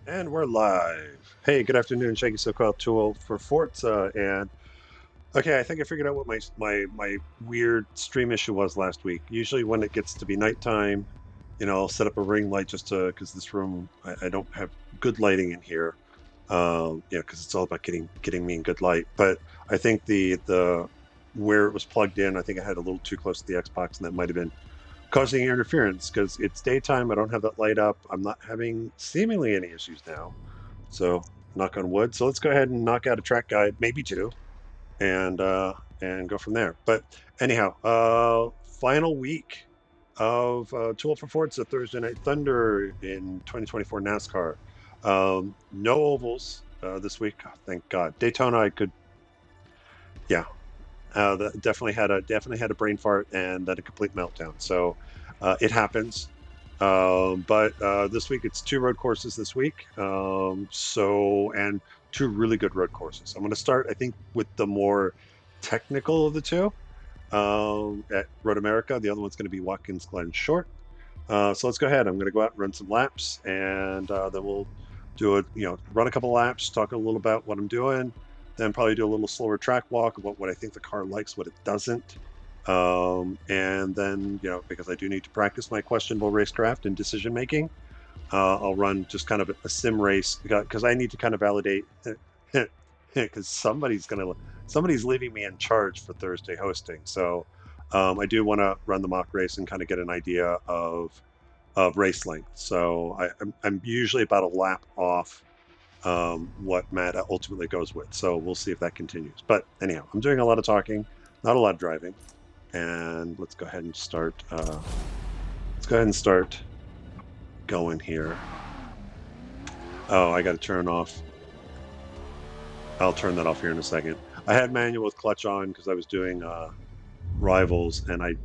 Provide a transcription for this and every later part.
And we're live. Hey, good afternoon, Shaggy SoCal Tool for Forza. And okay, I think I figured out what my weird stream issue was last week. Usually, when it gets to be nighttime, I'll set up a ring light just to because this room I don't have good lighting in here. Because it's all about getting me in good light. But I think the where it was plugged in, I think I had a little too close to the Xbox, and that might have been causing interference because it's daytime. I don't have that light up. I'm not having seemingly any issues now. So knock on wood. So let's go ahead and knock out a track guide, maybe two, and go from there. But anyhow, final week of Tool for Forza Thursday Night Thunder in 2024 NASCAR. No ovals this week, oh, thank God. Daytona, I could, yeah, definitely had a brain fart and then a complete meltdown. So it happens. But this week it's two road courses this week. And two really good road courses. I'm going to start, I think, with the more technical of the two at Road America. The other one's going to be Watkins Glen Short. So let's go ahead. I'm going to go out and run some laps, and then we'll run a couple laps, talk a little about what I'm doing, then probably do a little slower track walk about what I think the car likes, what it doesn't. And then, because I do need to practice my questionable racecraft and decision making, I'll run just kind of a sim race because I need to kind of validate because somebody's leaving me in charge for Thursday hosting. So I do want to run the mock race and kind of get an idea of race length. So I'm usually about a lap off what Matt ultimately goes with. So we'll see if that continues. But anyhow, I'm doing a lot of talking, not a lot of driving, and let's go ahead and start. Going here. Oh, I got to turn off. I'll turn that off here in a second. I had manual with clutch on because I was doing rivals, and I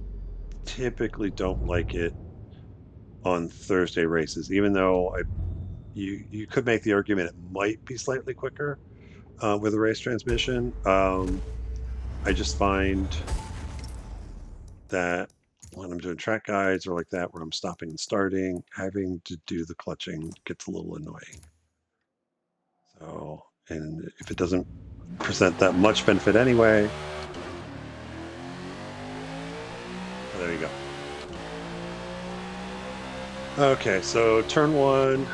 typically don't like it on Thursday races, even though you could make the argument it might be slightly quicker with a race transmission. I just find that when I'm doing track guides or like that, where I'm stopping and starting, having to do the clutching gets a little annoying. So, and if it doesn't present that much benefit anyway, oh, there you go. Okay, so turn one.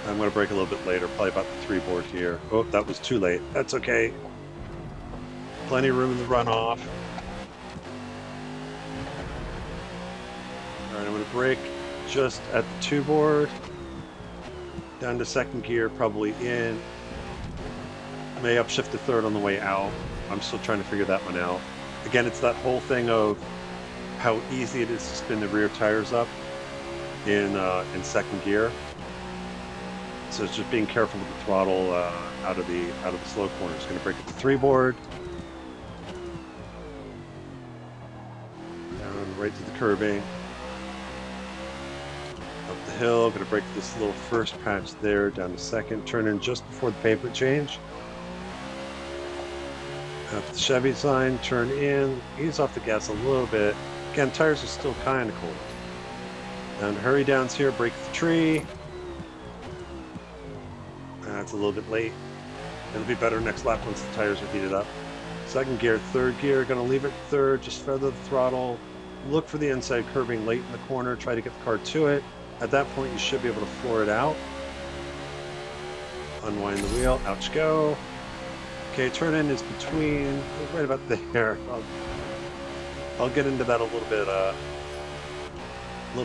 I'm going to brake a little bit later, probably about the 3 board here. Oh, that was too late. That's okay. Plenty of room in the runoff. All right, I'm going to brake just at the 2 board. Down to second gear, probably in. May upshift to third on the way out. I'm still trying to figure that one out. Again, it's that whole thing of how easy it is to spin the rear tires up in second gear. So it's just being careful with the throttle out of the slow corners. Going to brake at the 3 board. Down right to the curbing. Up the hill. Going to brake this little first patch there. Down to second. Turn in just before the pavement change. Up the Chevy sign. Turn in. Ease off the gas a little bit. Again, tires are still kind of cold. Down to hurry downs here. Brake the tree. That's a little bit late. It'll be better next lap once the tires are heated up. Second gear, third gear, gonna leave it third, just feather the throttle, look for the inside curbing late in the corner, try to get the car to it. At that point, you should be able to floor it out. Unwind the wheel, out you go. Okay, turn in is between, right about there. I'll get into that a little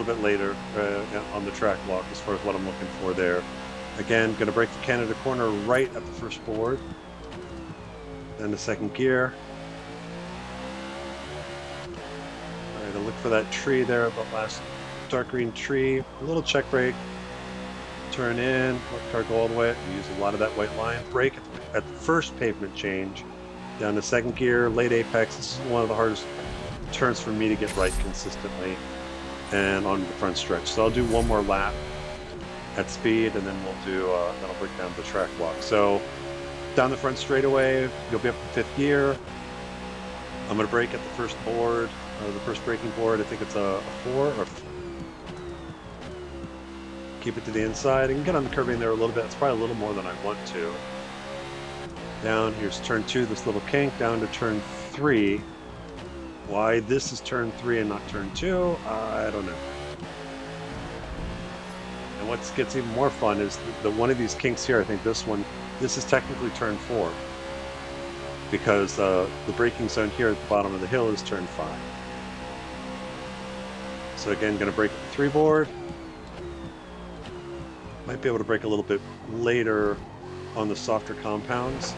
bit later on the track walk as far as what I'm looking for there. Again, going to brake the Canada corner right at the first board. Then the second gear. All right, I'll look for that tree there, the last dark green tree. A little check brake. Turn in, let the car go all the way. Use a lot of that white line. Brake at the first pavement change. Down to second gear, late apex. This is one of the hardest turns for me to get right consistently. And onto the front stretch. So I'll do one more lap at speed, and then then I'll break down the track walk. So down the front straightaway, you'll be up in 5th gear. I'm going to brake at the first board, the first braking board. I think it's a 4 or Keep it to the inside. I can get on the curbing there a little bit. It's probably a little more than I want to. Down, here's turn 2, this little kink, down to turn 3. Why this is turn 3 and not turn 2, I don't know. And what gets even more fun is the one of these kinks here, I think this one, this is technically turn 4. Because the braking zone here at the bottom of the hill is turn 5. So again, going to brake the 3 board. Might be able to brake a little bit later on the softer compounds.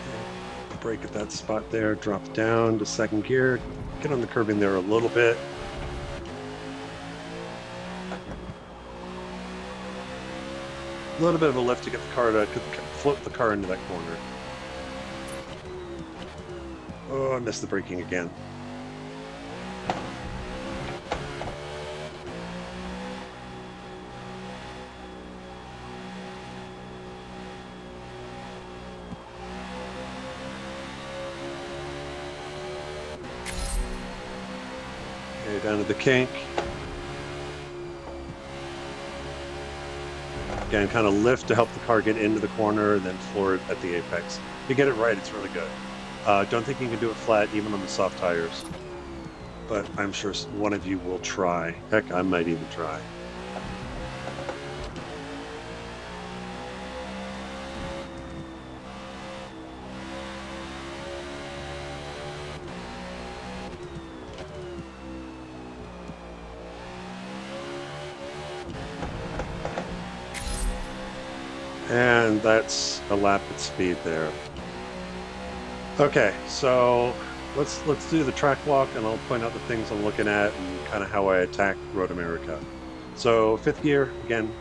Okay. Brake at that spot there, drop down to 2nd gear, get on the curbing there a little bit. A little bit of a lift to get the car to float the car into that corner. Oh, I missed the braking again. Okay, down to the kink. Again, kind of lift to help the car get into the corner, then floor it at the apex. If you get it right, it's really good. Don't think you can do it flat, even on the soft tires. But I'm sure one of you will try. Heck, I might even try. And that's a lap at speed there. Okay, so let's do the track walk, and I'll point out the things I'm looking at and kind of how I attack Road America. So 5th gear, again,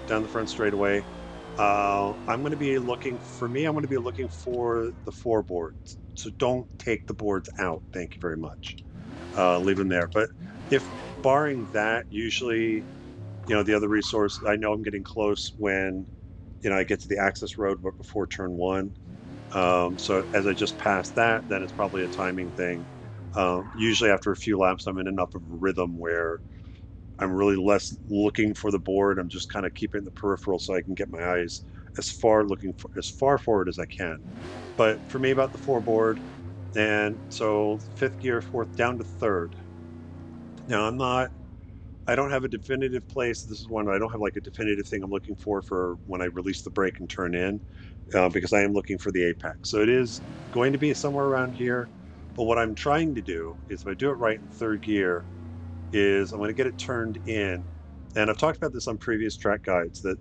down the front straightaway. I'm going to be looking, for me, I'm going to be looking for the 4 boards. So don't take the boards out. Thank you very much. Leave them there. But if barring that, usually, the other resource, I know I'm getting close when I get to the access road, but before turn 1. So as I just passed that, then it's probably a timing thing. Usually after a few laps, I'm in enough of a rhythm where I'm really less looking for the board. I'm just kind of keeping the peripheral so I can get my eyes as far forward as I can. But for me, about the 4 board, and so 5th gear, 4th, down to 3rd. Now I don't have a definitive place. This is one I don't have like a definitive thing I'm looking for when I release the brake and turn in, because I am looking for the apex. So it is going to be somewhere around here. But what I'm trying to do is, if I do it right in 3rd gear, is I'm going to get it turned in. And I've talked about this on previous track guides, that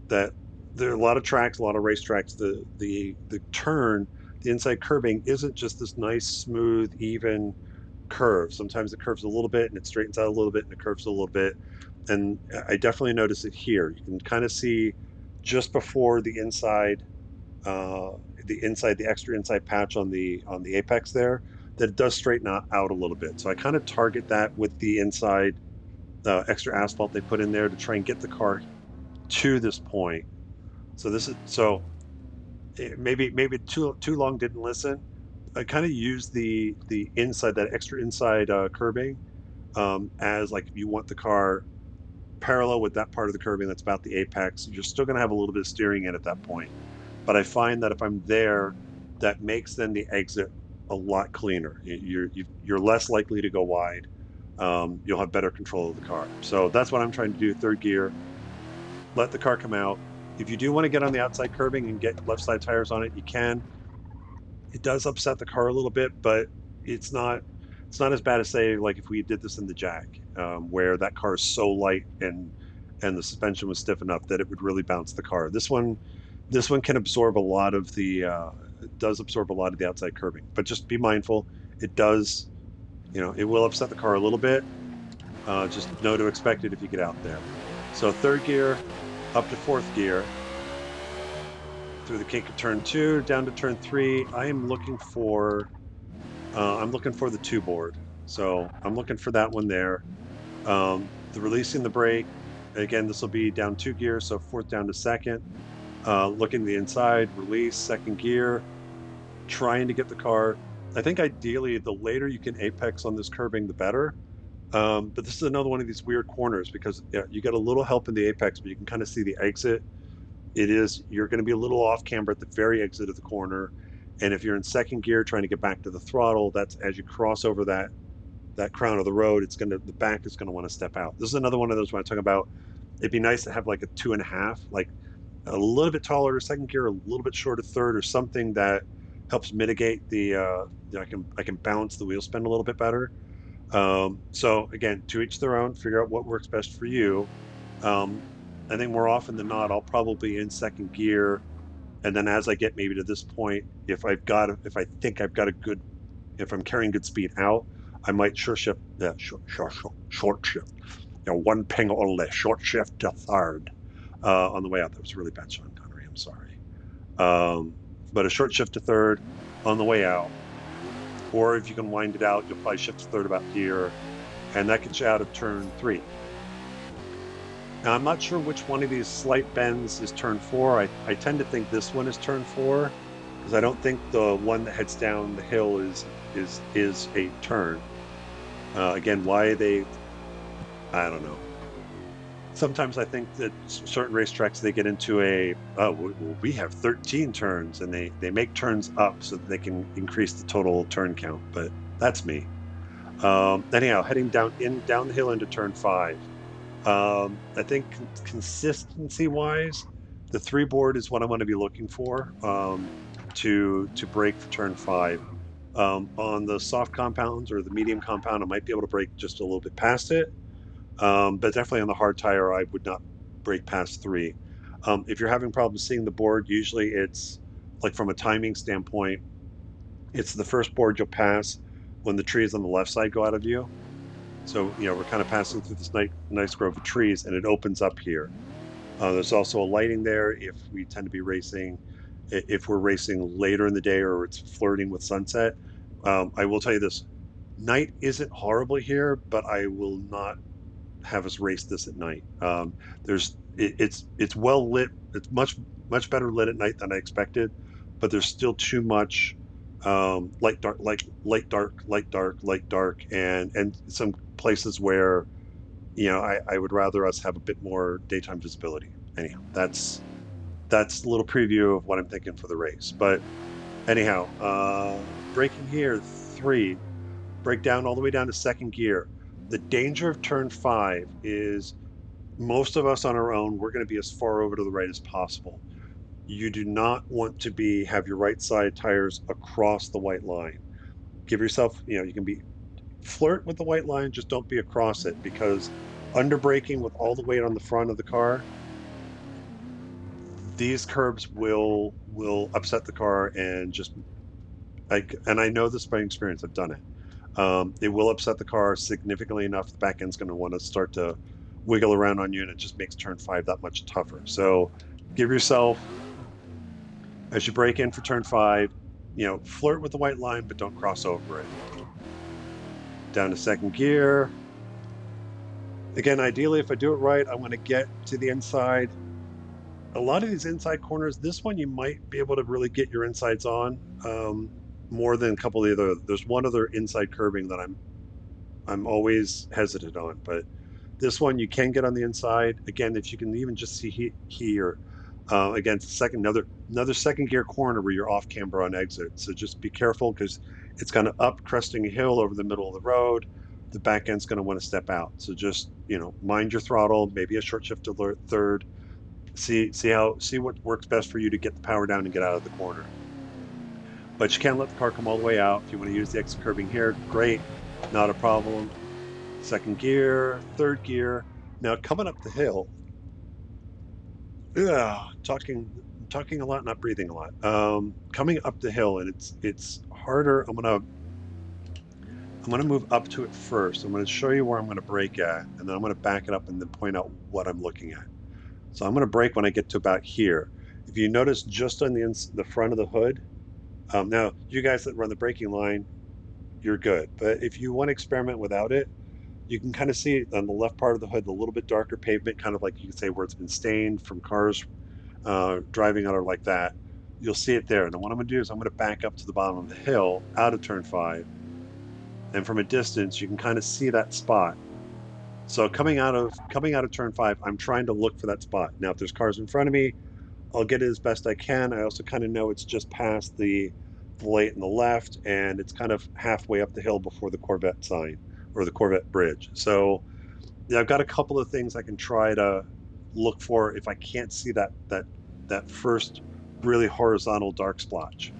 there are a lot of tracks, a lot of racetracks. The turn, the inside curbing isn't just this nice, smooth, even curve. Sometimes it curves a little bit and it straightens out a little bit and it curves a little bit. And I definitely notice it here. You can kind of see just before the extra inside patch on the apex there, that it does straighten out a little bit. So I kind of target that with the inside extra asphalt they put in there to try and get the car to this point. So maybe too long didn't listen. I kind of use the inside, that extra inside curbing, as like, if you want the car parallel with that part of the curbing that's about the apex, you're still going to have a little bit of steering in at that point. But I find that if I'm there, that makes then the exit a lot cleaner. You're less likely to go wide. You'll have better control of the car. So that's what I'm trying to do. 3rd gear, let the car come out. If you do want to get on the outside curbing and get left side tires on it, you can. It does upset the car a little bit, but it's not as bad as, say, like if we did this in the Jack, where that car is so light and the suspension was stiff enough that it would really bounce the car. This one can absorb a lot of the outside curbing, but just be mindful. It does, it will upset the car a little bit. Just know to expect it if you get out there. So 3rd gear up to 4th gear, through the kink of turn 2, down to turn 3. I am looking for the 2 board. So I'm looking for that one there. The releasing the brake, again, this will be down 2 gears, so 4th down to 2nd. Looking the inside, release, 2nd gear, trying to get the car. I think ideally, the later you can apex on this curbing, the better. But this is another one of these weird corners because you got a little help in the apex, but you can kind of see the exit. You're going to be a little off camber at the very exit of the corner. And if you're in second gear trying to get back to the throttle, that's as you cross over that crown of the road, the back is going to want to step out. This is another one of those when I talk about it'd be nice to have like a 2.5, like a little bit taller second gear, a little bit shorter third, or something that helps mitigate I can balance the wheel spin a little bit better. So again, to each their own, figure out what works best for you. Um, I think more often than not, I'll probably in second gear, and then as I get maybe to this point, if I think I've got a good, if I'm carrying good speed out, I might short shift, short shift, one ping only, short shift to third on the way out. That was really bad, Sean Connery. I'm sorry. Um, but a short shift to third on the way out, or if you can wind it out, you'll probably shift to third about here, and that gets you out of turn 3. Now, I'm not sure which one of these slight bends is turn 4. I tend to think this one is turn 4 because I don't think the one that heads down the hill is a turn. Again, why they, I don't know. Sometimes I think that certain racetracks, they get into we have 13 turns, and they make turns up so that they can increase the total turn count, but that's me. Anyhow, heading down the hill into turn 5. I think consistency wise, the 3 board is what I'm going to be looking for to brake for turn 5. On the soft compounds or the medium compound, I might be able to brake just a little bit past it, but definitely on the hard tire, I would not brake past 3. If you're having problems seeing the board, usually it's like from a timing standpoint, it's the first board you'll pass when the trees on the left side go out of view. So, we're kind of passing through this nice grove of trees, and it opens up here. There's also a lighting there if we tend to be racing, if we're racing later in the day or it's flirting with sunset. I will tell you this, night isn't horrible here, but I will not have us race this at night. It's well lit. It's much better lit at night than I expected, but there's still too much light dark, light dark, light dark, light dark, and some places where I would rather us have a bit more daytime visibility. Anyhow, that's a little preview of what I'm thinking for the race. But anyhow, braking here 3, break down all the way down to second gear. The danger of turn 5 is most of us on our own, we're going to be as far over to the right as possible. You do not want to have your right side tires across the white line. Give yourself, you can flirt with the white line, just don't be across it, because under braking with all the weight on the front of the car, these curbs will upset the car and I know this by experience. I've done it. It will upset the car significantly enough. The back end's going to want to start to wiggle around on you, and it just makes turn 5 that much tougher. So give yourself, as you brake in for turn 5, flirt with the white line, but don't cross over it. Down to second gear. Again, ideally, if I do it right, I want to get to the inside. A lot of these inside corners, this one you might be able to really get your insides on more than a couple of the other. There's one other inside curbing that I'm always hesitant on, but this one you can get on the inside. Again, if you can even just see here, again, another second gear corner where you're off camber on exit. So just be careful because it's kind of up cresting a hill over the middle of the road. The back end's going to want to step out. So just mind your throttle, maybe a short shift to third. See what works best for you to get the power down and get out of the corner. But you can't let the car come all the way out. If you want to use the exit curbing here, great, not a problem. Second gear, third gear. Now coming up the hill, talking a lot, not breathing a lot. Coming up the hill, and it's harder. I'm gonna move up to it first. I'm gonna show you where I'm gonna brake at, and then I'm gonna back it up and then point out what I'm looking at. So I'm gonna brake when I get to about here. If you notice, just on the front of the hood. Now, you guys that run the braking line, you're good. But if you want to experiment without it, you can kind of see on the left part of the hood, the little bit darker pavement, kind of like you can say where it's been stained from cars driving on it like that. You'll see it there. And what I'm going to do is I'm going to back up to the bottom of the hill out of turn 5. and from a distance you can kind of see that spot. So coming out of turn 5, I'm trying to look for that spot. Now, if there's cars in front of me, I'll get it as best I can. I also kind of know it's just past the light and the left, and it's kind of halfway up the hill before the Corvette sign or the Corvette bridge. So yeah, I've got a couple of things I can try to look for if I can't see that first really horizontal dark splotch.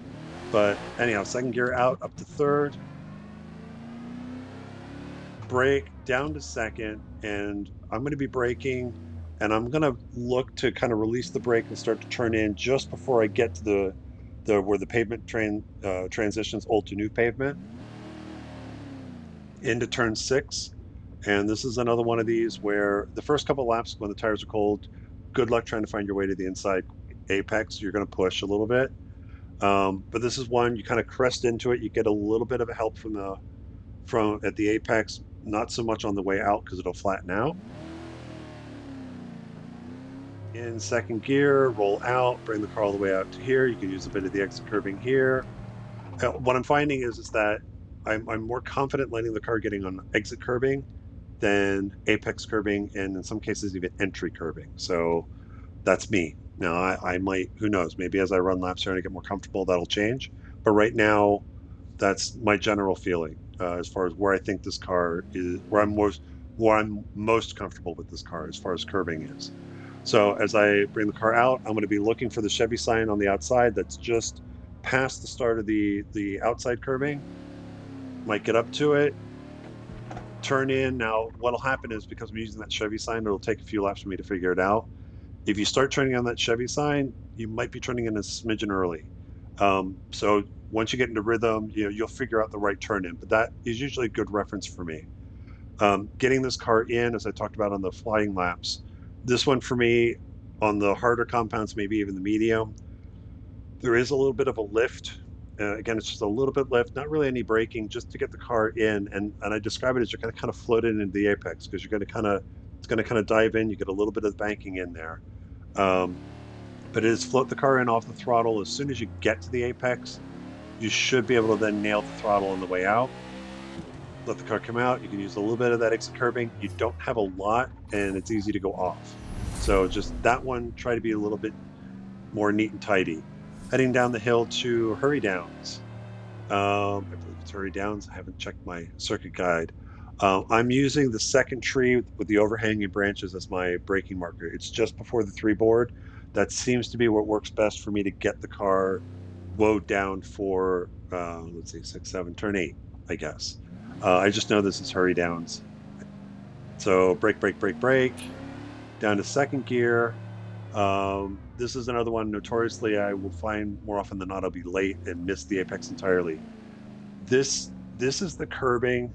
But anyhow, second gear out, up to third, brake down to second, and I'm going to be braking, and I'm going to look to kind of release the brake and start to turn in just before I get to the where the pavement transitions old to new pavement into turn 6. And this is another one of these where the first couple laps when the tires are cold, good luck trying to find your way to the inside apex. You're going to push a little bit. But this is one you kind of crest into it. You get a little bit of a help from at the apex, not so much on the way out because it'll flatten out. In second gear, roll out, bring the car all the way out to here. You can use a bit of the exit curbing here. What I'm finding is that I'm more confident letting the car getting on exit curbing than apex curbing, and in some cases even entry curbing. So that's me. Now I might, who knows, maybe as I run laps here and I get more comfortable, that'll change. But right now, that's my general feeling as far as where I think this car is, where I'm most comfortable with this car as far as curbing is. So as I bring the car out, I'm going to be looking for the Chevy sign on the outside that's just past the start of the outside curbing. Might get up to it, turn in. Now, what'll happen is because I'm using that Chevy sign, it'll take a few laps for me to figure it out. If you start turning on that Chevy sign, you might be turning in a smidgen early. So once you get into rhythm, you'll figure out the right turn in. But that is usually a good reference for me. Getting this car in, as I talked about on the flying laps, this one for me on the harder compounds, maybe even the medium, there is a little bit of a lift. Again, it's just a little bit lift, not really any braking, just to get the car in. And I describe it as you're going to kind of float it into the apex because you're going to kind of it's going to kind of dive in. You get a little bit of banking in there. But it is float the car in off the throttle. As soon as you get to the apex, you should be able to then nail the throttle on the way out. Let the car come out. You can use a little bit of that exit curbing. You don't have a lot, and it's easy to go off. So just that one, try to be a little bit more neat and tidy. Heading down the hill to Hurry Downs. I believe it's Hurry Downs. I haven't checked my circuit guide. I'm using the second tree with the overhanging branches as my braking marker. It's just before the 3 board. That seems to be what works best for me to get the car woed down for, let's see, 6, 7, turn 8, I guess. I just know this is Hurry Downs. So brake, brake, brake, brake. Down to second gear. This is another one, notoriously, I will find more often than not, I'll be late and miss the apex entirely. This is the curbing.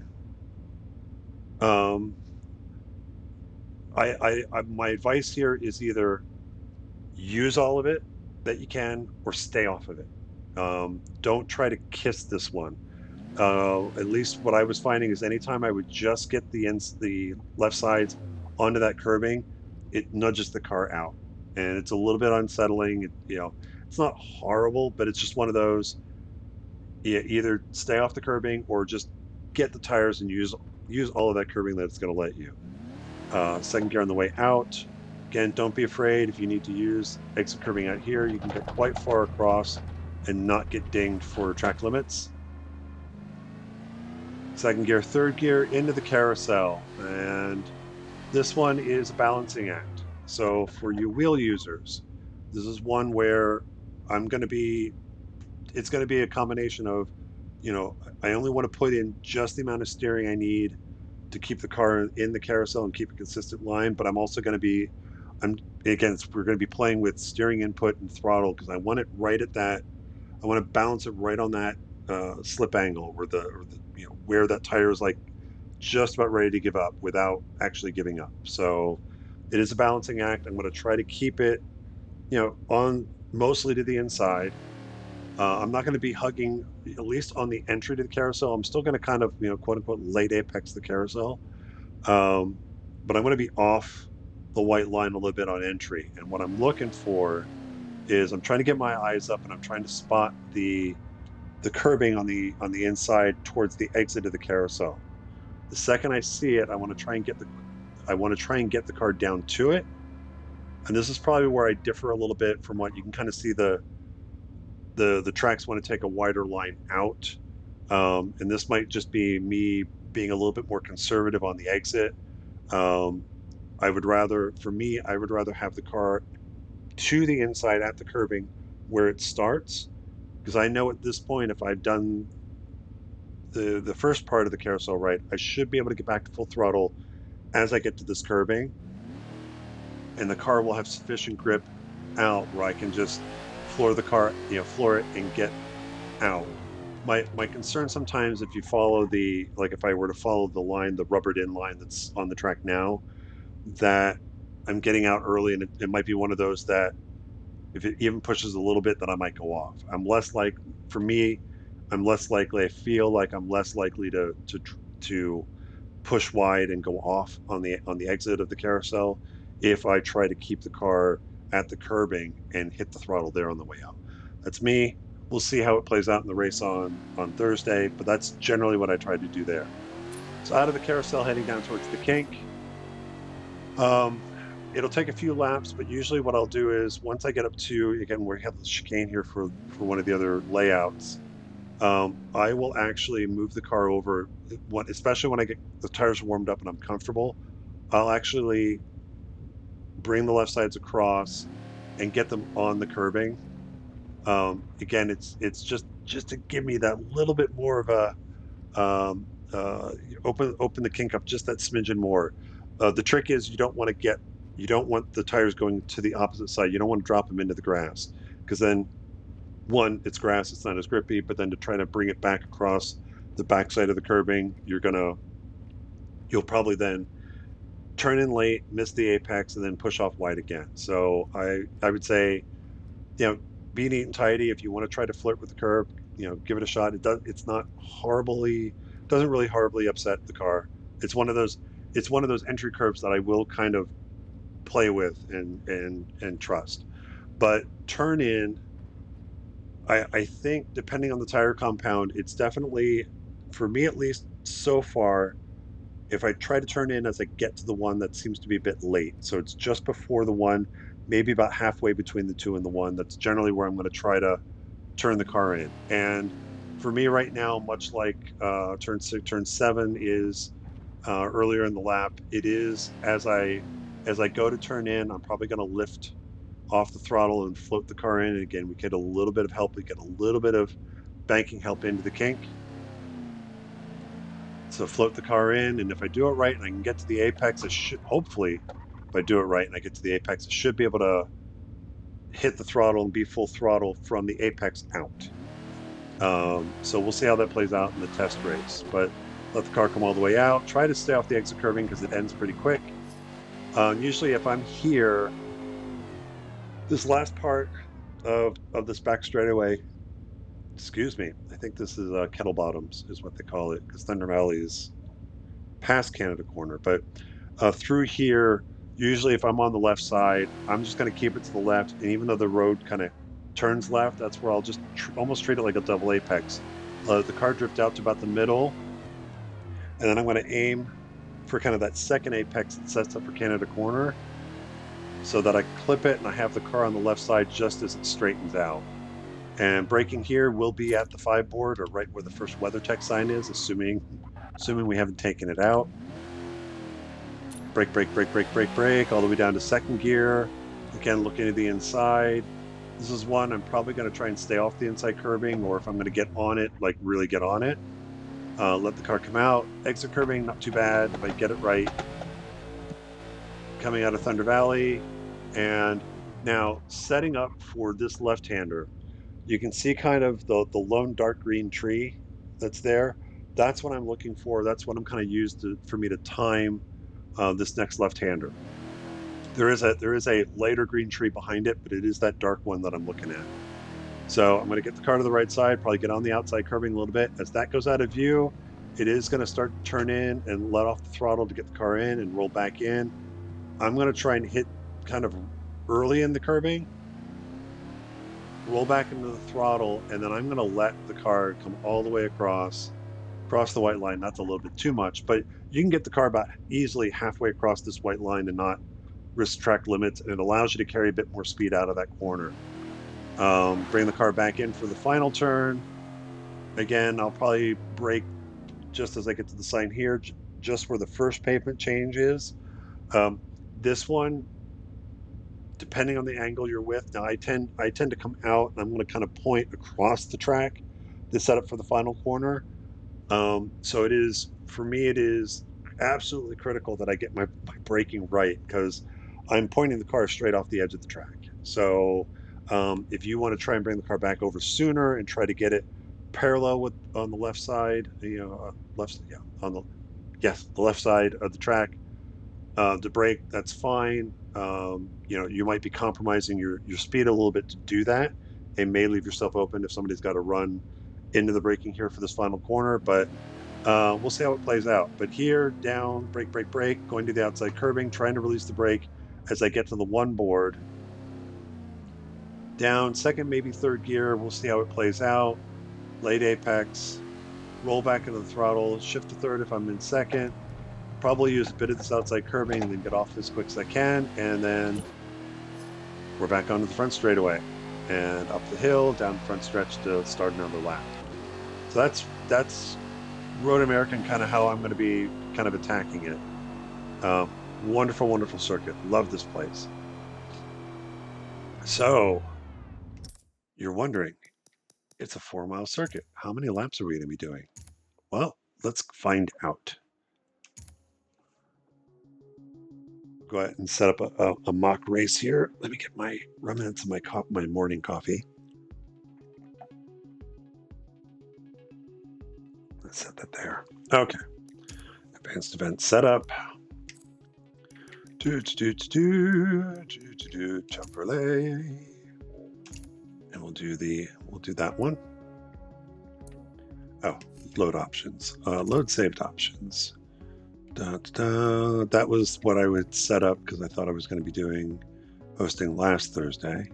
My advice here is either use all of it that you can or stay off of it. Don't try to kiss this one. At least what I was finding is anytime I would just get the left sides onto that curbing, it nudges the car out, and it's a little bit unsettling. It's not horrible, but it's just one of those. You either stay off the curbing or just get the tires and use all of that curbing that it's going to let you. Second gear on the way out. Again, don't be afraid if you need to use exit curbing out here. You can get quite far across and not get dinged for track limits. Second gear, third gear into the carousel. And this one is a balancing act. So for you wheel users, this is one where it's going to be a combination of, I only want to put in just the amount of steering I need to keep the car in the carousel and keep a consistent line, but we're going to be playing with steering input and throttle because I want it right at that. I want to balance it right on that slip angle where that tire is like just about ready to give up without actually giving up. So it is a balancing act. I'm going to try to keep it, on mostly to the inside. I'm not going to be hugging, at least on the entry to the carousel. I'm still going to kind of, quote unquote, late apex the carousel. But I'm going to be off the white line a little bit on entry. And what I'm looking for is I'm trying to get my eyes up and I'm trying to spot the the curbing on the inside towards the exit of the carousel. The second I see it, I want to try and get the car down to it. And this is probably where I differ a little bit from what you can kind of see the tracks want to take a wider line out. And this might just be me being a little bit more conservative on the exit. Um, I would rather have the car to the inside at the curbing where it starts, because I know at this point, if I've done the first part of the carousel right, I should be able to get back to full throttle as I get to this curbing, and the car will have sufficient grip out where I can just floor the car, floor it and get out. My concern sometimes, if you follow if I were to follow the line, the rubbered in line that's on the track now, that I'm getting out early, and it might be one of those that if it even pushes a little bit, then I might go off. For me, I feel like I'm less likely to push wide and go off on the exit of the carousel if I try to keep the car at the curbing and hit the throttle there on the way out. That's me. We'll see how it plays out in the race on Thursday, but that's generally what I try to do there. So out of the carousel, heading down towards the kink. It'll take a few laps, but usually what I'll do is once I get up to, again, we have the chicane here for one of the other layouts, I will actually move the car over, especially when I get the tires warmed up and I'm comfortable. I'll actually bring the left sides across and get them on the curbing. Again, it's just to give me that little bit more of a um, open the kink up just that smidgen more. The trick is you don't want the tires going to the opposite side. You don't want to drop them into the grass, because then one, it's grass, it's not as grippy, but then to try to bring it back across the backside of the curbing, you'll probably then turn in late, miss the apex, and then push off wide again. So I would say, be neat and tidy. If you want to try to flirt with the curb, give it a shot. Doesn't really horribly upset the car. It's one of those entry curbs that I will kind of play with and trust. But turn in, I think depending on the tire compound, it's definitely, for me at least so far, if I try to turn in as I get to the one, that seems to be a bit late. So it's just before the one, maybe about halfway between the two and the one. That's generally where I'm going to try to turn the car in. And for me right now, much like turn 7 is earlier in the lap, it is as I go to turn in, I'm probably going to lift off the throttle and float the car in. And again, we get a little bit of help. We get a little bit of banking help into the kink. So float the car in, and if I do it right and I can get to the apex, hopefully, if I do it right and I get to the apex, I should be able to hit the throttle and be full throttle from the apex out. So we'll see how that plays out in the test race. But let the car come all the way out. Try to stay off the exit curbing because it ends pretty quick. Usually if I'm here, this last part of this back straightaway, excuse me, I think this is Kettle Bottoms is what they call it, because Thunder Valley is past Canada Corner. But through here, usually if I'm on the left side, I'm just going to keep it to the left. And even though the road kind of turns left, that's where I'll just almost treat it like a double apex. Let the car drift out to about the middle. And then I'm going to aim for kind of that second apex that sets up for Canada Corner, so that I clip it and I have the car on the left side just as it straightens out. And braking here will be at the 5 board, or right where the first WeatherTech sign is, assuming we haven't taken it out. Brake, all the way down to second gear. Again, looking at the inside. This is one I'm probably going to try and stay off the inside curbing, or if I'm going to get on it, like really get on it. Let the car come out. Exit curbing, not too bad if I get it right. Coming out of Thunder Valley. And now setting up for this left-hander, you can see kind of the lone dark green tree that's there. That's what I'm looking for. That's what I'm kind of used for me to time this next left-hander. There is a lighter green tree behind it, but it is that dark one that I'm looking at. So I'm going to get the car to the right side, probably get on the outside curbing a little bit. As that goes out of view, it is going to start to turn in and let off the throttle to get the car in and roll back in. I'm going to try and hit kind of early in the curbing, roll back into the throttle, and then I'm going to let the car come all the way across the white line. That's a little bit too much, but you can get the car about easily halfway across this white line and not risk track limits, and it allows you to carry a bit more speed out of that corner. Bring the car back in for the final turn. Again, I'll probably brake just as I get to the sign here, just where the first pavement change is. This one, depending on the angle you're with, now I tend to come out and I'm going to kind of point across the track to set up for the final corner. So it is, for me, it is absolutely critical that I get my braking right, because I'm pointing the car straight off the edge of the track. So if you want to try and bring the car back over sooner and try to get it parallel with on the left side, the left side of the track, to brake, that's fine. You might be compromising your speed a little bit to do that, and may leave yourself open if somebody's got to run into the braking here for this final corner, but we'll see how it plays out. But here, down, brake, brake, brake, going to the outside curbing, trying to release the brake as I get to the one board. Down, second, maybe third gear, we'll see how it plays out. Late apex, roll back into the throttle, shift to third if I'm in second, probably use a bit of this outside curbing and then get off as quick as I can, and then we're back onto the front straightaway and up the hill, down the front stretch to start another lap. So that's Road American, kind of how I'm going to be kind of attacking it. Wonderful, wonderful circuit. Love this place. So you're wondering, it's a 4-mile circuit. How many laps are we going to be doing? Well, let's find out. Go ahead and set up a mock race here. Let me get my remnants of my morning coffee. Let's set that there. Okay. Advanced event setup. Chevrolet. And we'll do that one. Oh, load options. Load saved options. That was what I would set up because I thought I was going to be hosting last Thursday.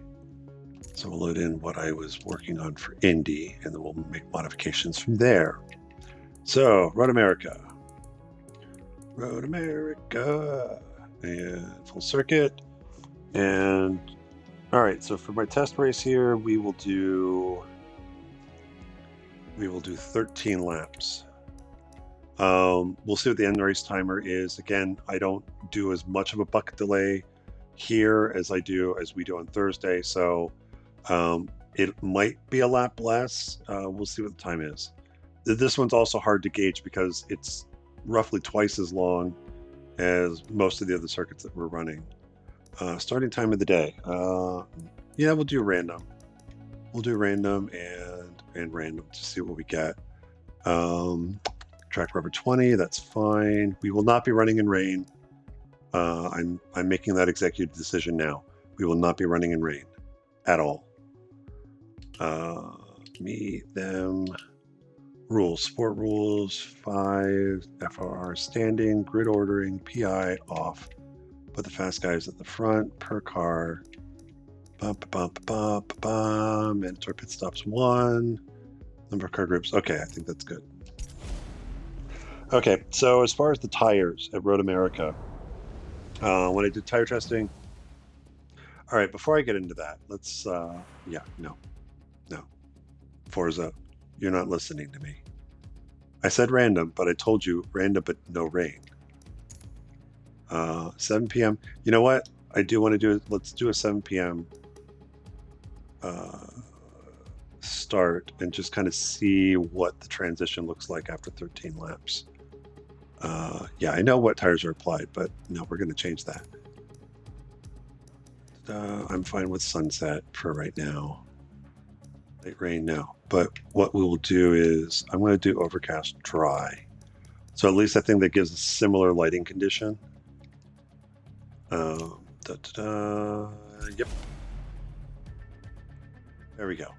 So we'll load in what I was working on for Indy, and then we'll make modifications from there. So, Road America, and full circuit. And all right, so for my test race here, we will do 13 laps. We'll see what the end race timer is. Again, I don't do as much of a bucket delay here as we do on Thursday, so it might be a lap less. We'll see what the time is. This one's also hard to gauge because it's roughly twice as long as most of the other circuits that we're running. Starting time of the day. Yeah, we'll do random. We'll do random and random to see what we get. Track rubber 20, that's fine. We will not be running in rain. I'm making that executive decision now. We will not be running in rain at all. Me, them, rules, sport rules, 5, FRR standing, grid ordering, PI off. Put the fast guys at the front, per car. Mandatory pit stops 1. Number of car groups. Okay, I think that's good. Okay, so as far as the tires at Road America, when I did tire testing, all right, before I get into that, let's, no. Forza, you're not listening to me. I said random, but I told you random, but no rain. 7 p.m. You know what? I do want to do it. Let's do a 7 p.m. Start and just kind of see what the transition looks like after 13 laps. Yeah, I know what tires are applied, but no, we're going to change that. I'm fine with sunset for right now. Late rain, no. But what we will do is I'm going to do overcast dry. So at least I think that gives a similar lighting condition. Yep. There we go.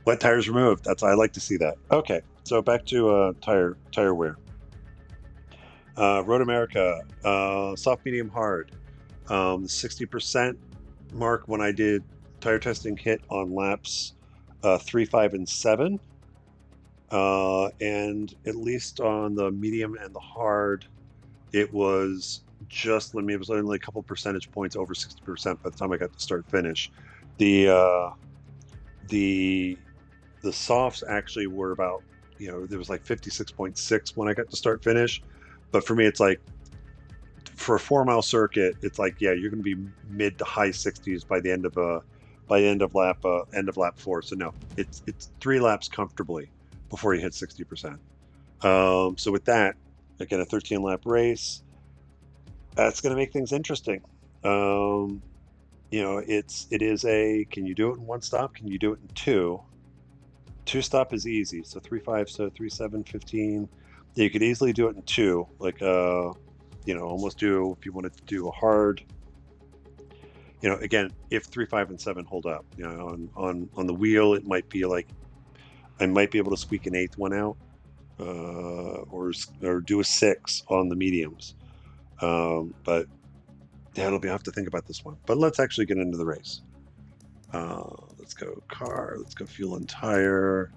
Wet tires removed. I like to see that. Okay, so back to tire wear. Road America, soft, medium, hard. 60% mark when I did tire testing hit on laps 3, 5, and 7. And at least on the medium and the hard, it was just, I mean, it was only a couple percentage points over 60% by the time I got to start finish. The softs actually were about, there was like 56.6 when I got to start finish. But for me, it's like, for a 4-mile circuit, it's like, yeah, you're going to be mid to high 60s by the end of lap 4. So no, it's 3 laps comfortably before you hit 60%. So with that, again, a 13-lap race, that's going to make things interesting. It is a, can you do it in 1 stop? Can you do it in 2? 2 stop is easy. So 3, 5, so 3, 7, 15. Yeah, you could easily do it in 2, like almost do, if you wanted to do a hard, again, if 3, 5, and 7 hold up, on the wheel, it might be like, I might be able to squeak an 8th one out, or do a 6 on the mediums. But yeah, I'll have to think about this one. But let's actually get into the race. Let's go car, let's go fuel and tire.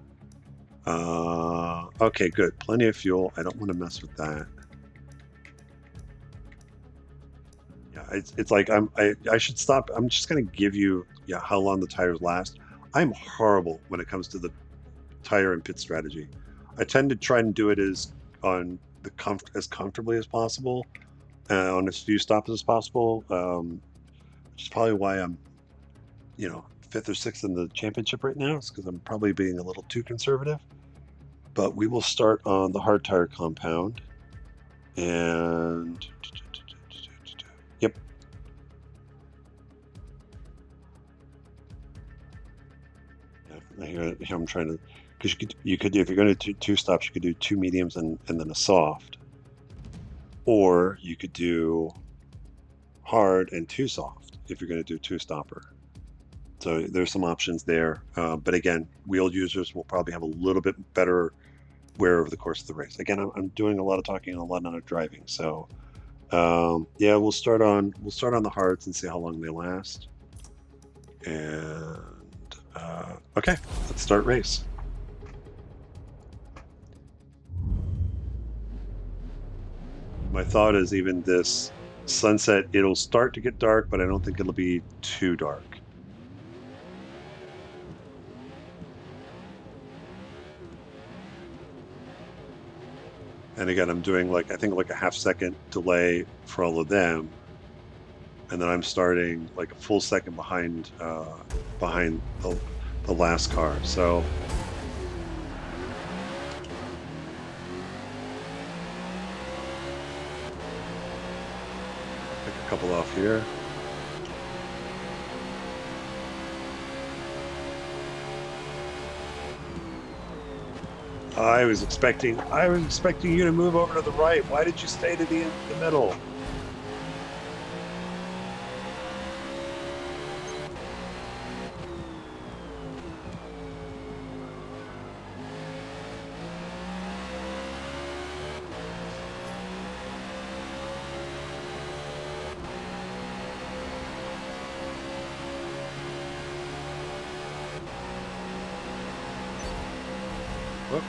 Okay, good, plenty of fuel. I don't want to mess with that. Yeah, it's like I should stop. I'm just gonna give you how long the tires last. I'm horrible when it comes to the tire and pit strategy. I tend to try and do it as comfortably as possible, on as few stops as possible, which is probably why I'm 5th or 6th in the championship right now. It's because I'm probably being a little too conservative. But we will start on the hard tire compound, and yep. Yeah, here I'm trying to, because you could do, if you're going to do 2 stops, you could do 2 mediums and then a soft, or you could do hard and 2 soft if you're going to do 2 stopper. So there's some options there, but again, wheel users will probably have a little bit better wear over the course of the race. Again, I'm doing a lot of talking and a lot of driving, so yeah, we'll start on the hards and see how long they last. And okay, let's start race. My thought is, even this sunset, it'll start to get dark, but I don't think it'll be too dark. And again, I'm doing I think a half-second delay for all of them, and then I'm starting like a full second behind the last car. So pick a couple off here. I was expecting you to move over to the right. Why did you stay to the middle? Whoop.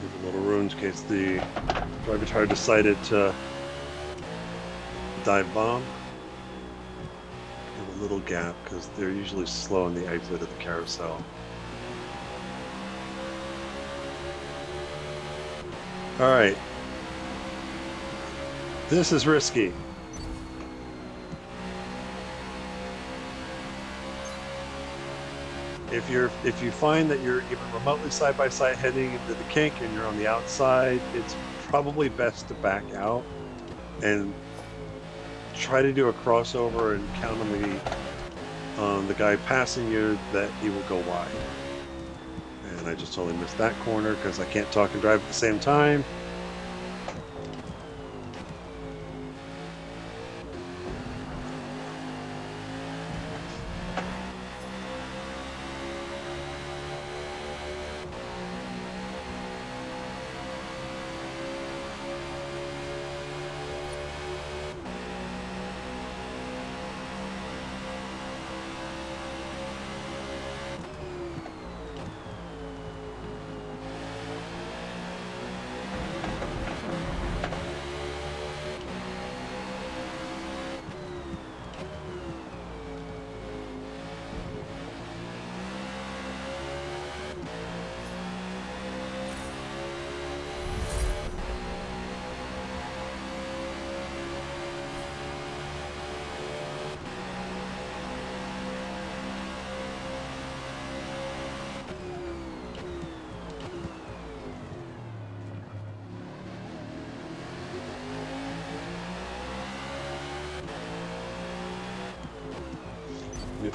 A little room in case the driver tire decided to dive bomb. Give a little gap because they're usually slow on the exit of the carousel. All right, this is risky. If you find that you're even remotely side by side heading into the kink and you're on the outside, it's probably best to back out and try to do a crossover and count on on the guy passing you that he will go wide. And I just totally missed that corner because I can't talk and drive at the same time.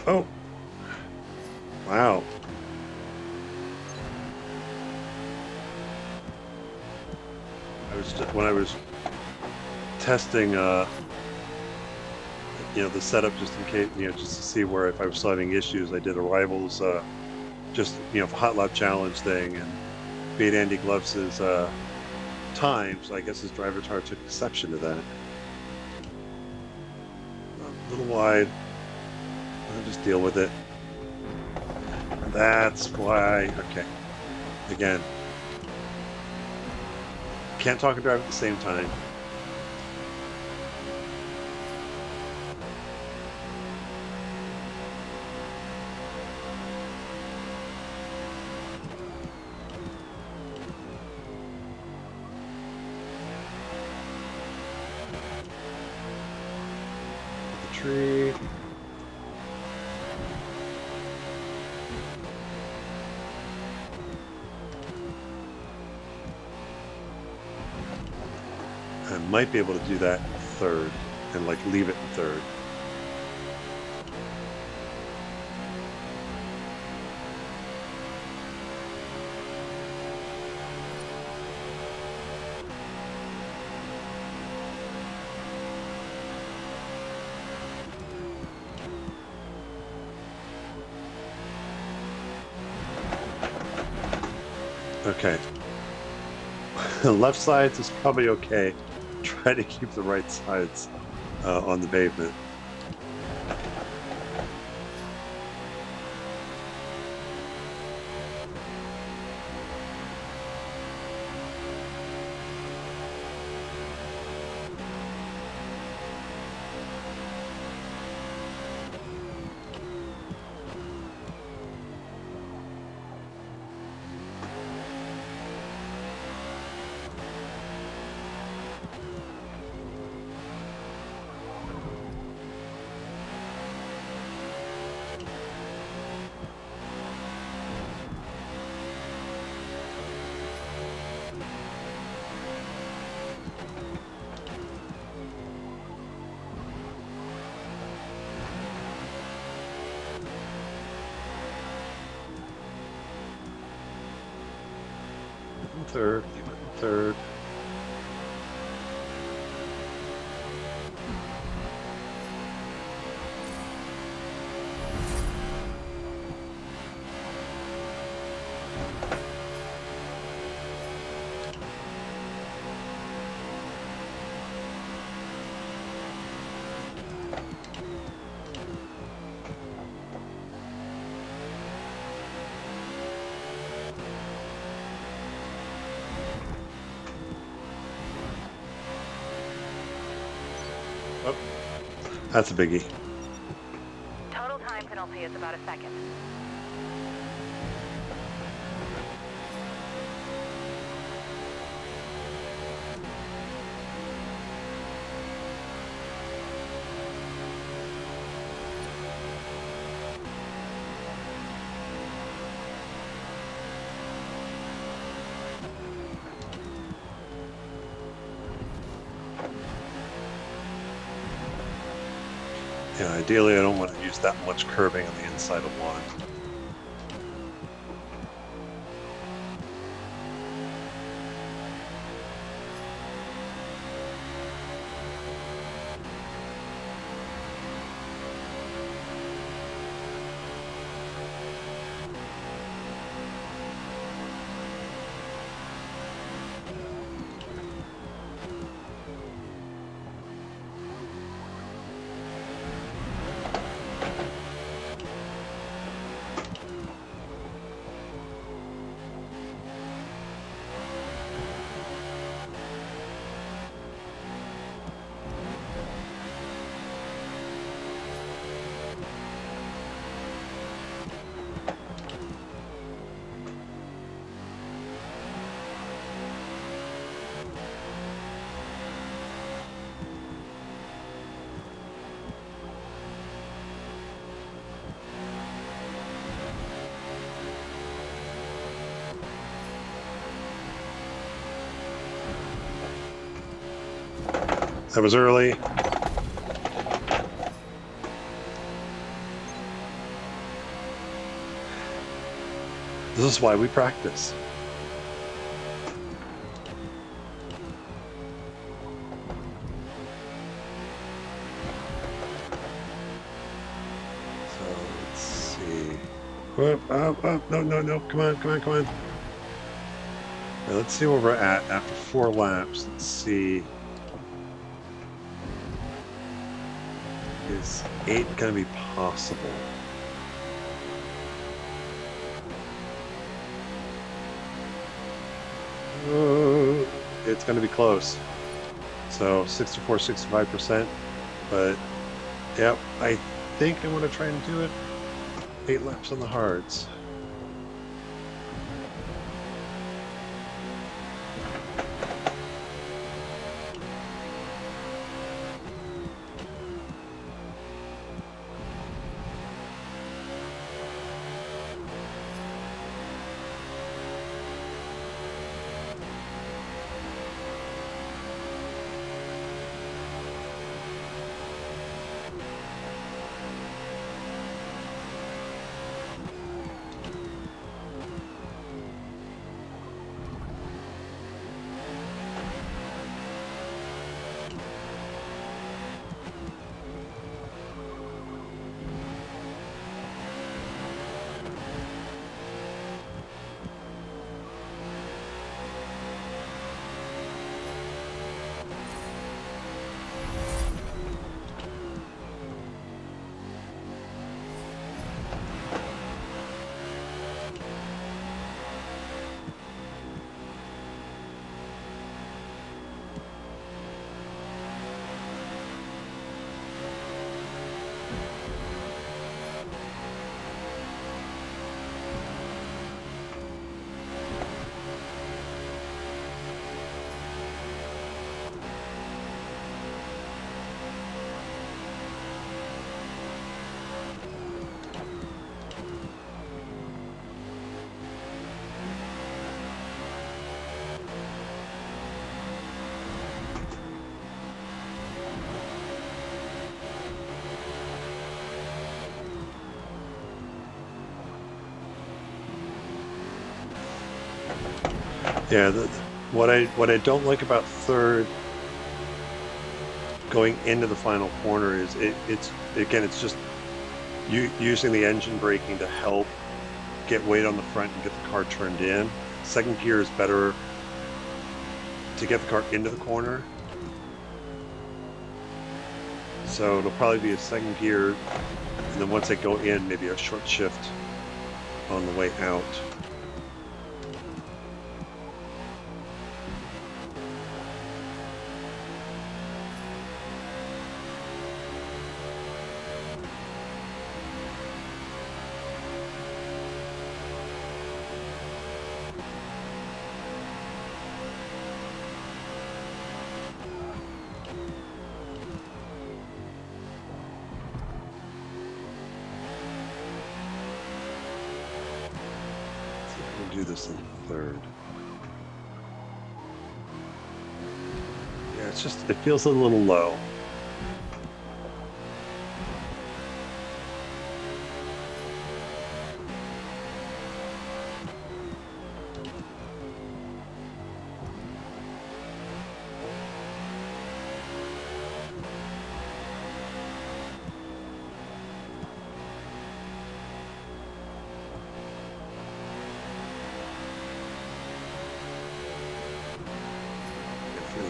Oh, wow. When I was testing, the setup just in case, just to see where if I was having issues, I did a rivals, hot lap challenge thing and beat Andy Gloves' time. So I guess his driver car took exception to that. A little wide. I'll just deal with it. That's why. Okay. Again. Can't talk and drive at the same time. The tree. I might be able to do that in third and like leave it in third. Okay. Left sides is probably okay. Try to keep the right sides on the pavement. Third, third. Oh, that's a biggie. Total time penalty is about a second. Yeah, ideally I don't want to use that much curving on the inside of one. That was early. This is why we practice. So let's see. No, come on. Now, let's see where we're at after 4 laps. Let's see. Is 8 going to be possible? It's going to be close. So 64, 65%. But, yep, I think I want to try and do it 8 laps on the hards. Yeah, what I don't like about third going into the final corner is it's just using the engine braking to help get weight on the front and get the car turned in. Second gear is better to get the car into the corner. So it'll probably be a second gear, and then once they go in, maybe a short shift on the way out. Do this in third. Yeah, it feels a little low.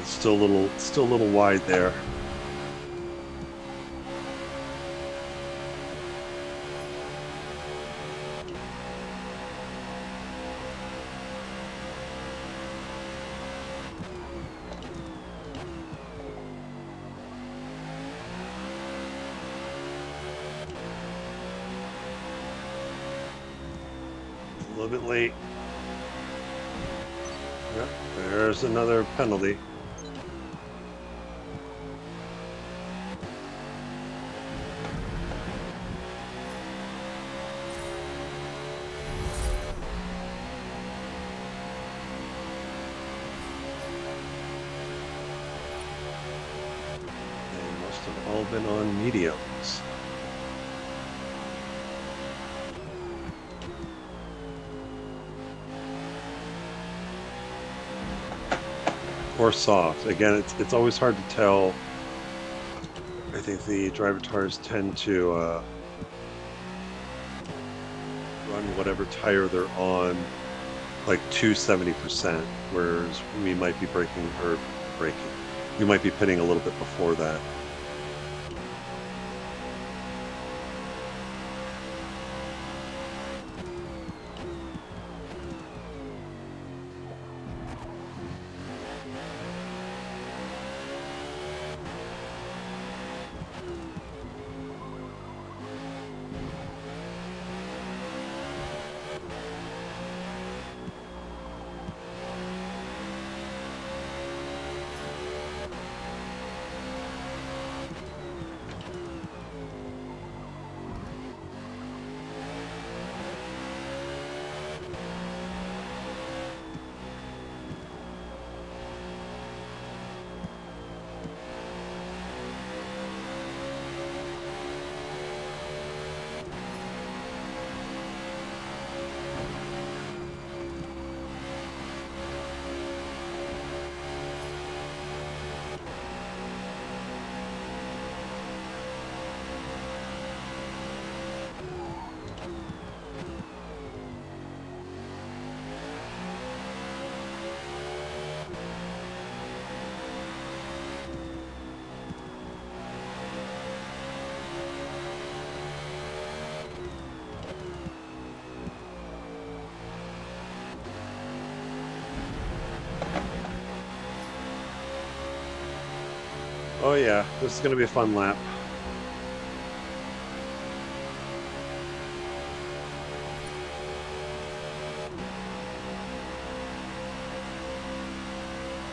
Still a little wide there. A little bit late. Yep, there's another penalty. They must have all been on mediums. Or soft. Again, it's always hard to tell. I think the driver tires tend to run whatever tire they're on like to 70%, whereas we might be braking. We might be pitting a little bit before that. Oh yeah, this is going to be a fun lap.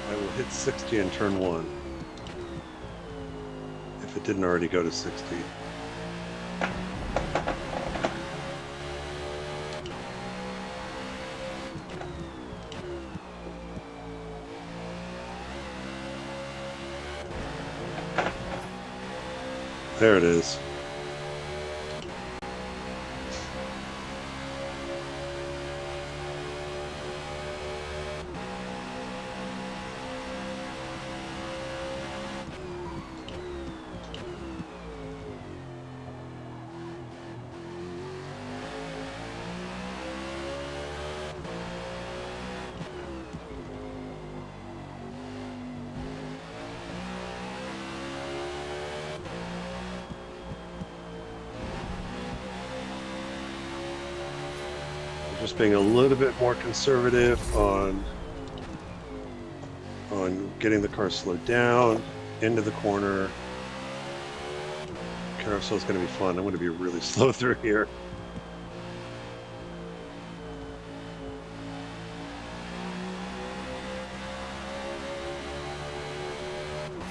I will hit 60 in turn 1. If it didn't already go to 60. There it is. Just being a little bit more conservative on getting the car slowed down into the corner. Carousel is going to be fun. I'm going to be really slow through here.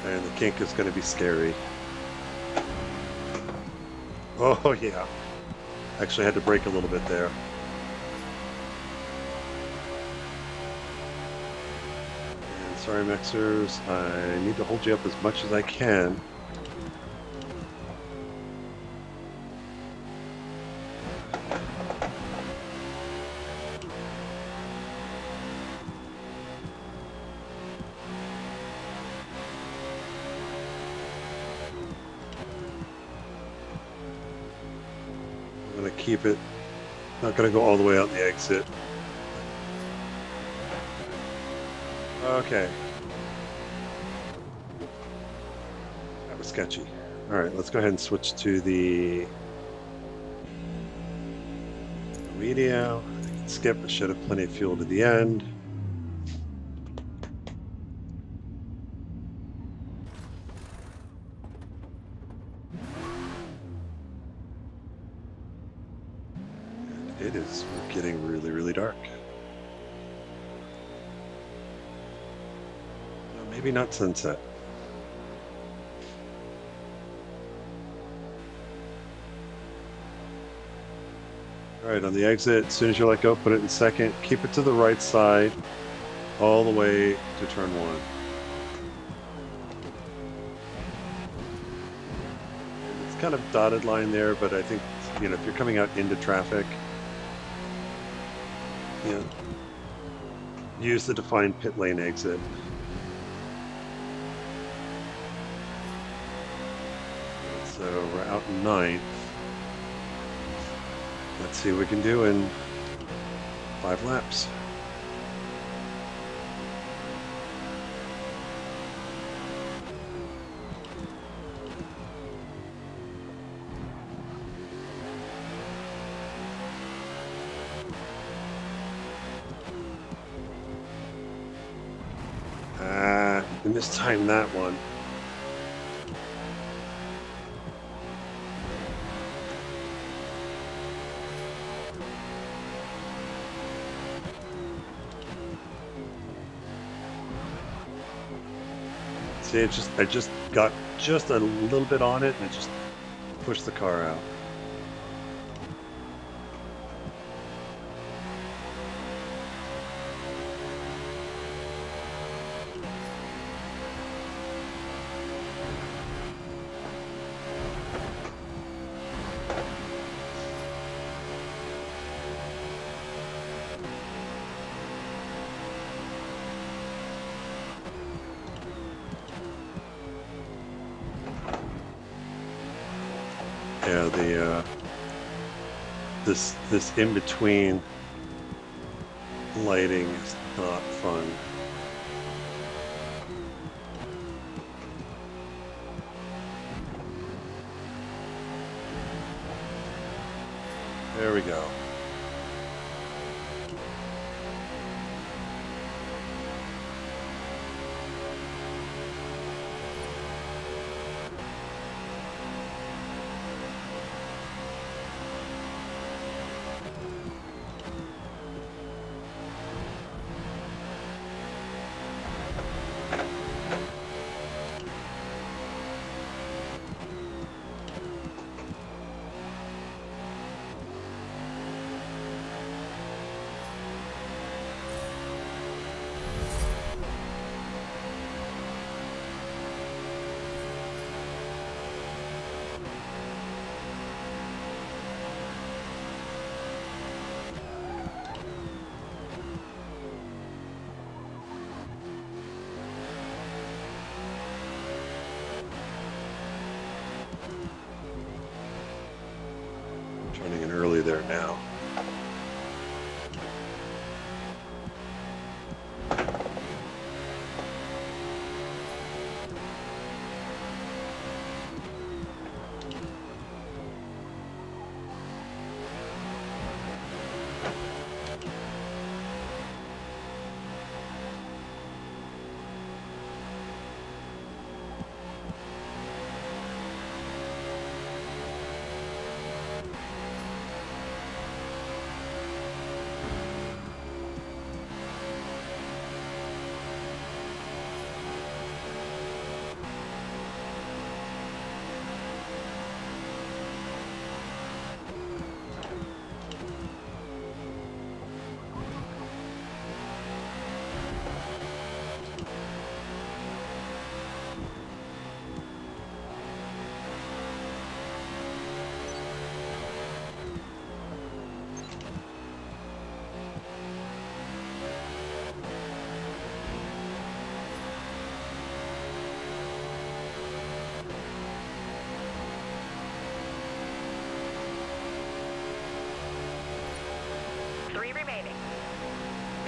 And the kink is going to be scary. Oh yeah. Actually, I had to brake a little bit there. Sorry, Mexers, I need to hold you up as much as I can. I'm going to keep it, not going to go all the way out the exit. Okay. sketchy. All right, let's go ahead and switch to the medium. I can skip. I should have plenty of fuel to the end. And it is getting really, really dark. Well, maybe not sunset. All right, on the exit, as soon as you let go, put it in second. Keep it to the right side all the way to turn one. It's kind of dotted line there, but I think, you know, if you're coming out into traffic, you know, use the defined pit lane exit. So we're out in ninth. Let's see what we can do in 5 laps. We mistimed that one. See, I just got just a little bit on it and it just pushed the car out. Yeah, the this in between lighting is not fun. There we go. Turning in early there now.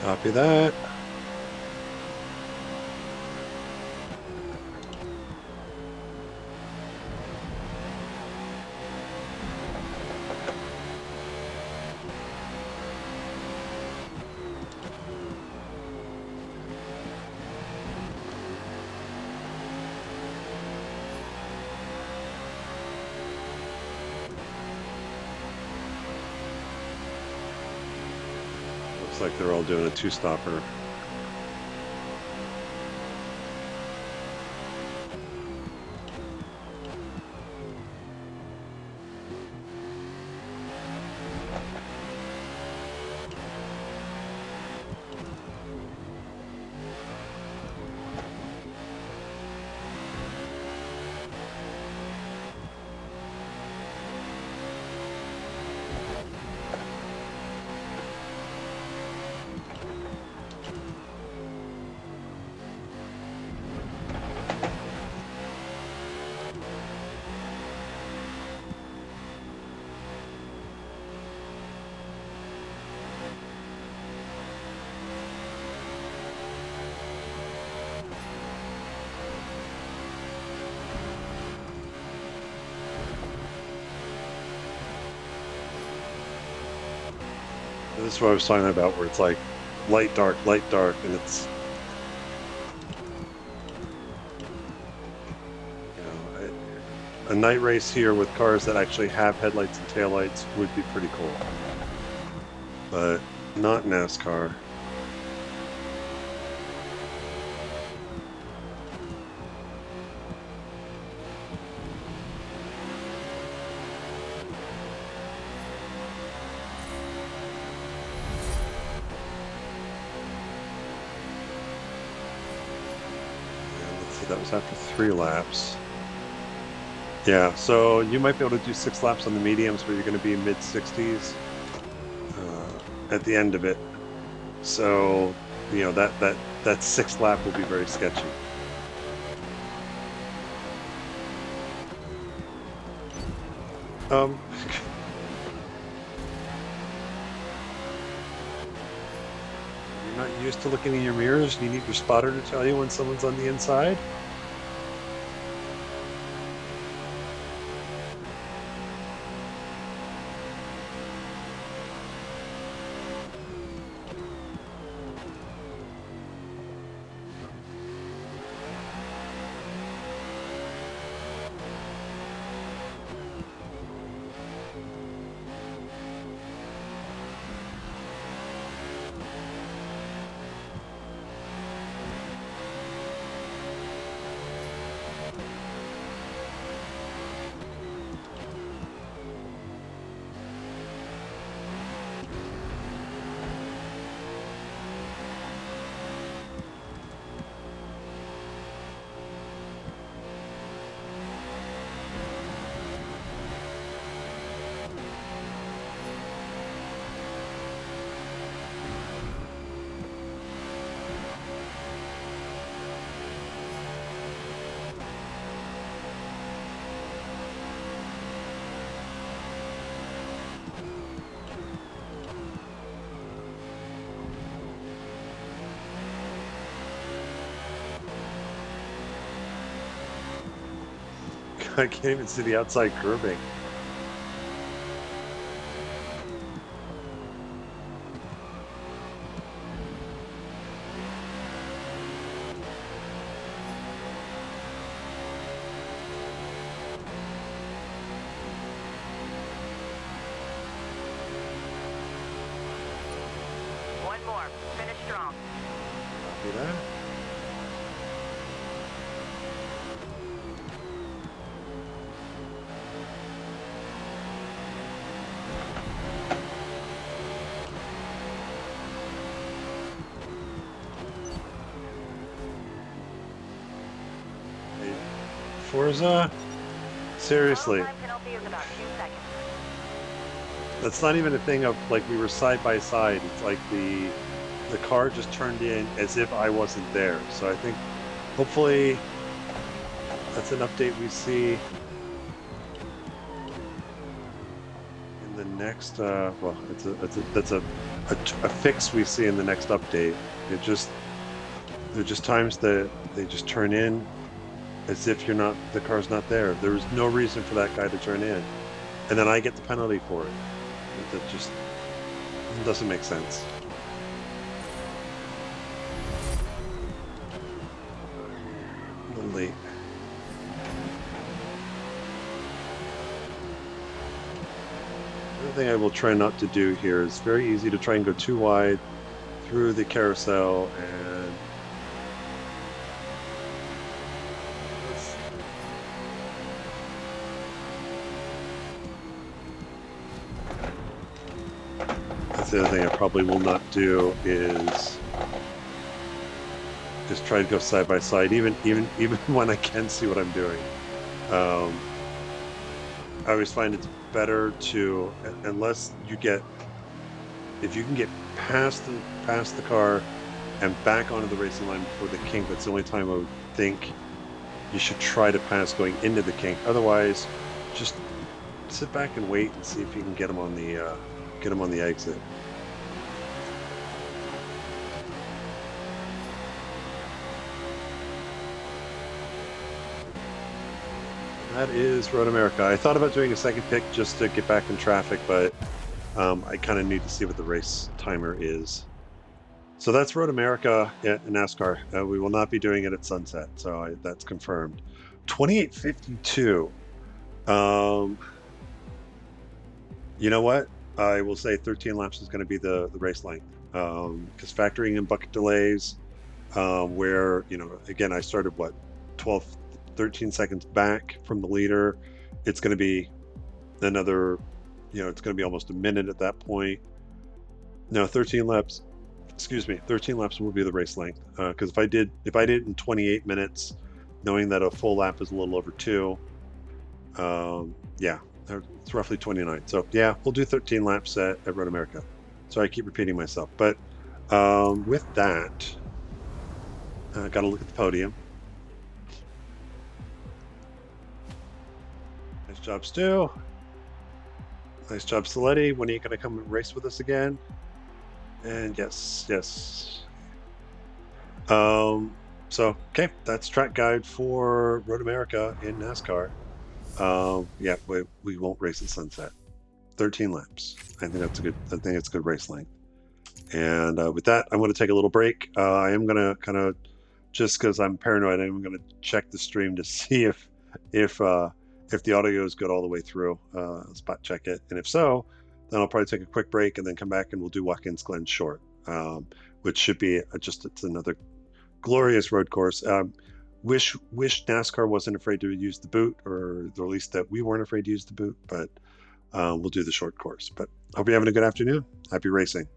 Copy that. Looks like they're all doing a two-stopper. This is what I was talking about, where it's like light, dark, and it's, you know, a night race here with cars that actually have headlights and taillights would be pretty cool, but not NASCAR. That was after 3 laps. Yeah, so you might be able to do 6 laps on the mediums where you're going to be mid-60s at the end of it. So, you know, that 6th lap will be very sketchy. You're not used to looking in your mirrors? You need your spotter to tell you when someone's on the inside? I can't even see the outside curbing. One more. Finish strong. Copy that. Forza? Seriously. Total time penalty is about 2 seconds. That's not even a thing of like we were side by side. It's like the car just turned in as if I wasn't there. So I think hopefully that's an update we see in the next well, that's a fix we see in the next update. There are just times that they just turn in as if the car's not there. There's no reason for that guy to turn in, and then I get the penalty for it. That just doesn't make sense. A little late. Another thing I will try not to do here is very easy to try and go too wide through the carousel and that's the other thing I probably will not do is just try to go side by side, even when I can see what I'm doing. I always find it's better to, unless you get, if you can get past the car and back onto the racing line before the kink, that's the only time I would think you should try to pass going into the kink. Otherwise, just sit back and wait and see if you can get them on the exit. That is Road America. I thought about doing a second pick just to get back in traffic, but I kind of need to see what the race timer is. So that's Road America at NASCAR. We will not be doing it at sunset, so that's confirmed. 28:52. You know what? I will say 13 laps is going to be the race length, because factoring in bucket delays, where, again, I started 12, 13 seconds back from the leader. It's going to be another, it's going to be almost a minute at that point. No, 13 laps. Excuse me, 13 laps will be the race length. Because if I did it in 28 minutes, knowing that a full lap is a little over 2, yeah, it's roughly 29. So yeah, we'll do 13 laps at Road America. Sorry, I keep repeating myself. But with that, got to look at the podium. Nice job, Stu. Nice job, Saletti. When are you going to come and race with us again? And yes. So, okay, that's track guide for Road America in NASCAR. Yeah, we won't race at sunset. 13 laps. I think it's a good race length. And with that, I'm going to take a little break. I am going to kind of, just because I'm paranoid, I'm going to check the stream to see if the audio is good all the way through. Spot check it, and if so, then I'll probably take a quick break and then come back and we'll do Watkins Glen Short, which should be it's another glorious road course. Wish NASCAR wasn't afraid to use the boot, or at least that we weren't afraid to use the boot, but we'll do the short course. But hope you're having a good afternoon. Happy racing.